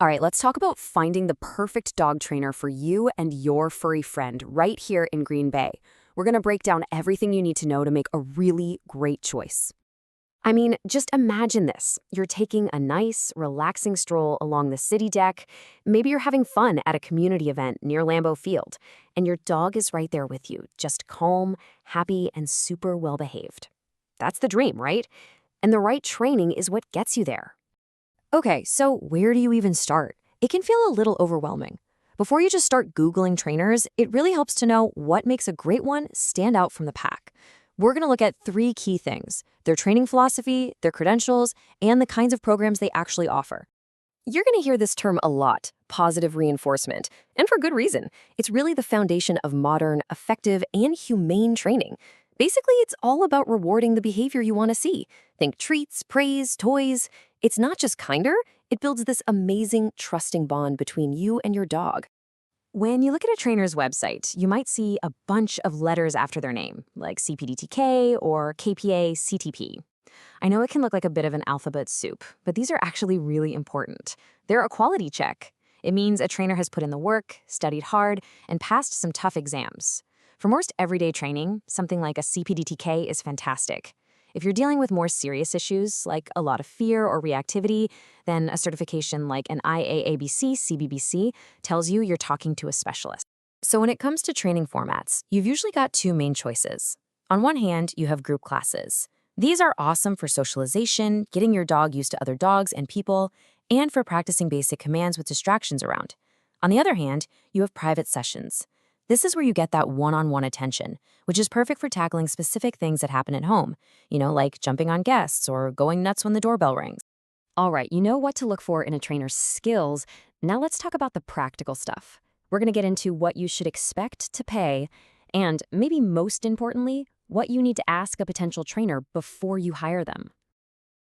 All right, let's talk about finding the perfect dog trainer for you and your furry friend right here in Green Bay. We're going to break down everything you need to know to make a really great choice. I mean, just imagine this. You're taking a nice, relaxing stroll along the city deck. Maybe you're having fun at a community event near Lambeau Field, and your dog is right there with you, just calm, happy, and super well behaved. That's the dream, right? And the right training is what gets you there. Okay, so where do you even start? It can feel a little overwhelming. Before you just start Googling trainers, it really helps to know what makes a great one stand out from the pack. We're going to look at three key things: their training philosophy, their credentials, and the kinds of programs they actually offer. You're going to hear this term a lot, positive reinforcement, and for good reason. It's really the foundation of modern, effective, and humane training. Basically, it's all about rewarding the behavior you want to see. Think treats, praise, toys. It's not just kinder, it builds this amazing, trusting bond between you and your dog. When you look at a trainer's website, you might see a bunch of letters after their name, like CPDTK or KPA CTP. I know it can look like a bit of an alphabet soup, but these are actually really important. They're a quality check. It means a trainer has put in the work, studied hard, and passed some tough exams. For most everyday training, something like a CPDTK is fantastic. If you're dealing with more serious issues, like a lot of fear or reactivity, then a certification like an IAABC CBBC tells you you're talking to a specialist. So when it comes to training formats, you've usually got two main choices. On one hand, you have group classes. These are awesome for socialization, getting your dog used to other dogs and people, and for practicing basic commands with distractions around. On the other hand, you have private sessions. This is where you get that one-on-one attention, which is perfect for tackling specific things that happen at home, like jumping on guests or going nuts when the doorbell rings. All right, you know what to look for in a trainer's skills. Now let's talk about the practical stuff. We're going to get into what you should expect to pay, and maybe most importantly, what you need to ask a potential trainer before you hire them.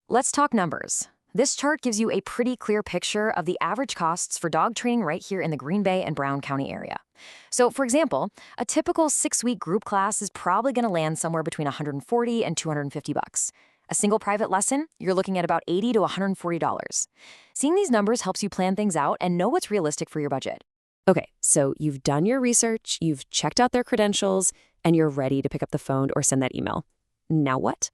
Let's talk numbers. This chart gives you a pretty clear picture of the average costs for dog training right here in the Green Bay and Brown County area. So, for example, a typical 6-week group class is probably going to land somewhere between $140 and $250. A single private lesson, you're looking at about $80 to $140. Seeing these numbers helps you plan things out and know what's realistic for your budget. Okay, so you've done your research, you've checked out their credentials, and you're ready to pick up the phone or send that email. Now what?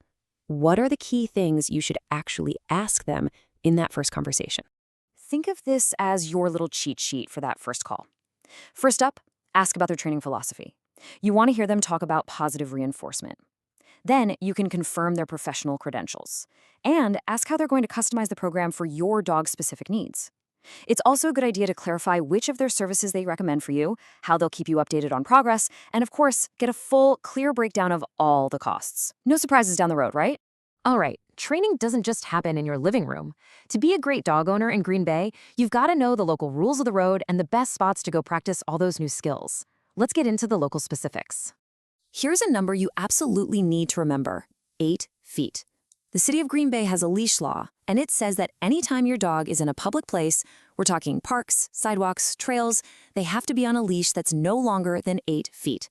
What are the key things you should actually ask them in that first conversation? Think of this as your little cheat sheet for that first call. First up, ask about their training philosophy. You want to hear them talk about positive reinforcement. Then you can confirm their professional credentials and ask how they're going to customize the program for your dog's specific needs. It's also a good idea to clarify which of their services they recommend for you, how they'll keep you updated on progress, and of course, get a full, clear breakdown of all the costs. No surprises down the road, right? All right, training doesn't just happen in your living room. To be a great dog owner in Green Bay, you've got to know the local rules of the road and the best spots to go practice all those new skills. Let's get into the local specifics. Here's a number you absolutely need to remember: 8 feet. The city of Green Bay has a leash law, and it says that anytime your dog is in a public place, we're talking parks, sidewalks, trails, they have to be on a leash that's no longer than 8 feet.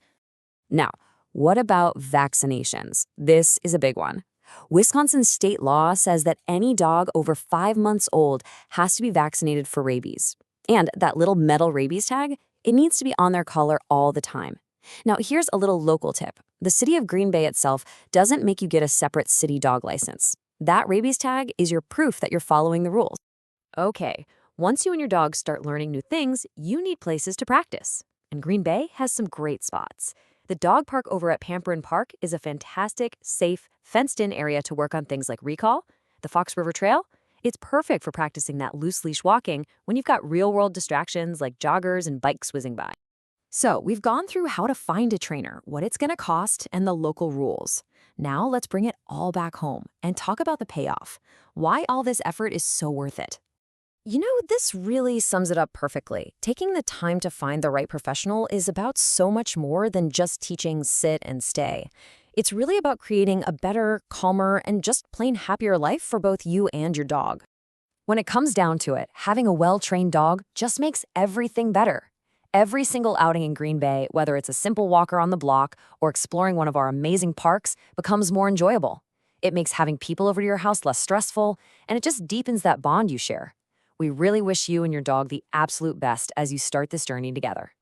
Now, what about vaccinations? This is a big one. Wisconsin state law says that any dog over 5 months old has to be vaccinated for rabies. And that little metal rabies tag, it needs to be on their collar all the time. Now, here's a little local tip. The city of Green Bay itself doesn't make you get a separate city dog license. That rabies tag is your proof that you're following the rules. Okay, once you and your dog start learning new things, you need places to practice. And Green Bay has some great spots. The dog park over at Pamperin Park is a fantastic, safe, fenced-in area to work on things like recall. The Fox River Trail, it's perfect for practicing that loose leash walking when you've got real-world distractions like joggers and bikes whizzing by. So we've gone through how to find a trainer, what it's going to cost, and the local rules. Now let's bring it all back home and talk about the payoff. Why all this effort is so worth it. This really sums it up perfectly. Taking the time to find the right professional is about so much more than just teaching sit and stay. It's really about creating a better, calmer, and just plain happier life for both you and your dog. When it comes down to it, having a well-trained dog just makes everything better. Every single outing in Green Bay, whether it's a simple walker on the block or exploring one of our amazing parks, becomes more enjoyable. It makes having people over to your house less stressful, and it just deepens that bond you share. We really wish you and your dog the absolute best as you start this journey together.